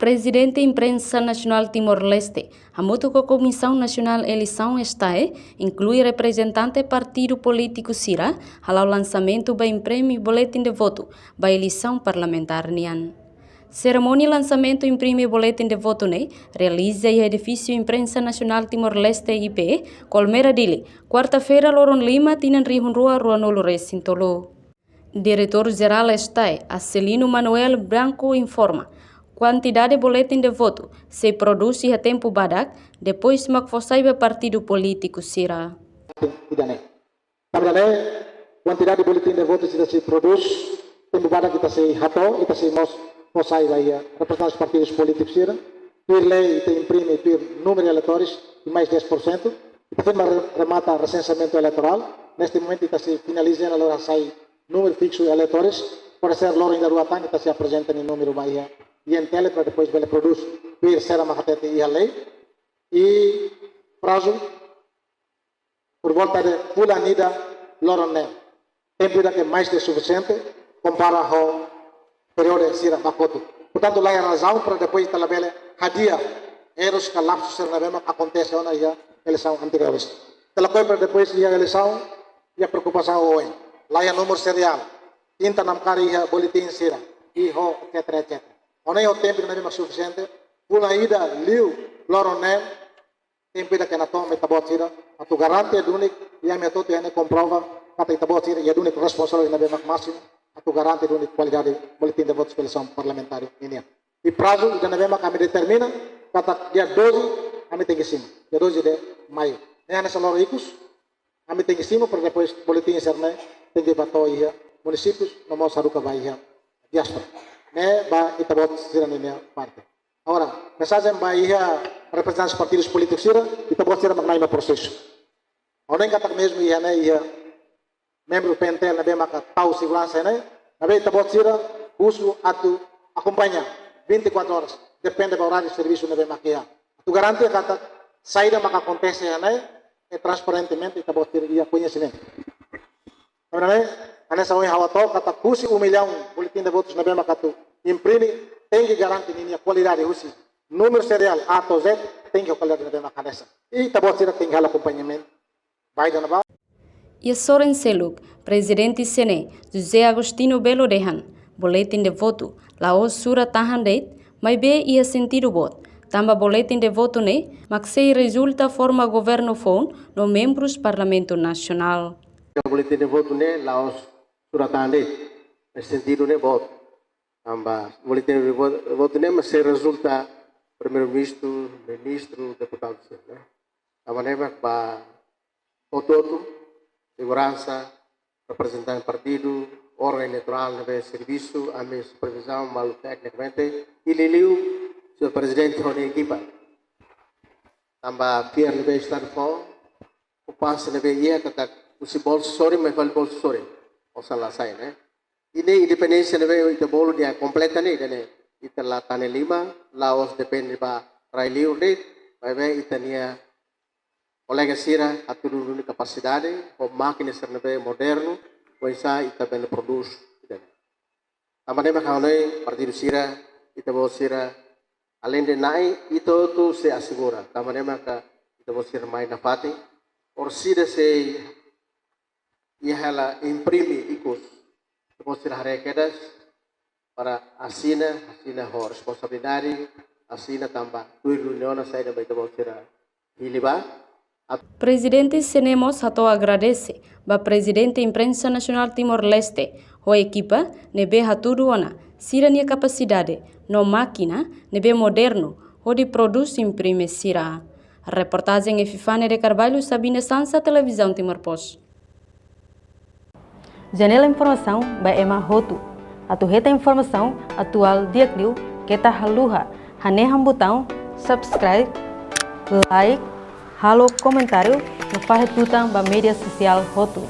Presidente Imprensa Nacional Timor-Leste, a Comissão Nacional Eleição STAE, inclui representante partido político CIRA, ao lançamento do imprime boletim de voto da eleição parlamentar NIAN. Cerimônia lançamento imprime boletim de voto realiza em edifício Imprensa Nacional Timor-Leste IP, Colmeira Dili, quarta-feira, Loron Lima, Tinan Rihunrua, Ruanolo Recintolo. Diretor-Geral STAE, Acelino Manuel Branco, informa: quantidade de boletim de voto se produz a tempo badak, depois de partido político CIRA. Quantidade de boletim de voto se produz, tempo badak kita se hato, kita se mosai vai representar os partidos políticos CIRA, per lei te imprime per número de eleitores de mais 10%, e também remata o recenseamento eleitoral. Neste momento está se finaliza a hora sai número fixo de eleitores, por ser loro ainda ruatan, está se apresenta em número mais e em tele para depois ele produz per ser a macatete e a lei, e prazo por volta de fulanida loroné, tempo que é mais que suficiente compara ao período de CIRA bacoto. Portanto, lá é a razão para depois da labela hadia eros que lapsos ser na mesma acontece na eleição anteriores. Pela coisa para depois a eleição e a preocupação hoje. Lá é número serial, tinta namcari a boletim CIRA e ho etc. Onde o tempo não é suficiente, pula ida liu loroné, tempo que na toma está botira, a tu garante é único e a minha tote é comprova que está botira e é único responsável na mesma máximo, a tu garante é única qualidade de boletim de votos pela eleição parlamentar ini. E prazo da mesma que me determina, kata dia 12 a me tem que cima, dia 12 de maio. Nem nessa loro icos, a me tem que cima para depois boletim serné tem que bato ia municípios, não mau saruka vai ia diaspora. Ba kita buat CIRA na minha parte. Agora, mensagem ba ia representantes dos partidos políticos CIRA, kita buat CIRA magnai no processo. Onde kata mesmo ia membro PNT na bem maka tau segurança na bem kita buat CIRA uso atu acompanha 24 horas, depende do horário de serviço na bem maka. Tu garante kata saída maka acontece é transparentemente kita buat CIRA ia conhecimento. Nessa hora hawato kata kusi 1 milhão boletim de votos na bem makatu imprime tem que garantir a qualidade usi número serial A to Z tem que qualidade na bem makanessa e tabotira tem que acompanhamento vai dando ba. E Soren Seluk, presidente Sene, José Agostinho Belo Dehan, boletim de voto laos sura tahan date mai be ia sentido bot tamba boletim de voto maxei resulta forma governo phone no membros Parlamento Nacional. O boletim de voto laos suratande, nesse sentido voto. Amba boletim de voto mas se resulta primeiro-ministro, ministro, deputado, né? A maneira para voto, segurança, representante do partido, órgão eleitoral, serviço, a minha supervisão, malu tecnicamente, e liliu, seu presidente da equipa. Amba Pierre lebe estar fora, o passe lebe ia kata usi bolso sorry, mas vale bolso sorry. O salah saya, né? Ini independência lebe ita bolo dia completa né? Ita la tane lima, Laos depende ba railiu date, vai ita nia colega CIRA aturu duni capacidade, o máquina ser lebe moderno, pois ita bene produz. A maneira que partido CIRA, ita bo CIRA além de nai, itu tu se assegura. Da maneira que ita bo CIRA mai na pati, or CIRA se ia imprime ikut depois requedas para assina a responsabilidade, assina também tudo reunião saída vai depois hiliba. Presidente Senemos Hato agradece ba Presidente Imprensa Nacional Timor-Leste, ho equipa nebe haturuana, CIRA nia capacidade, no máquina nebe moderno, ho de produz imprime CIRA. Reportagem Efifane de Carvalho, Sabina Sansa, Televisão Timor-Post. Janela Informação by Emma Hotu. Atuheta informação atual diakliu kita haluha. Haneham botão subscribe, like, halo comentário no faz tutang ba media social Hotu.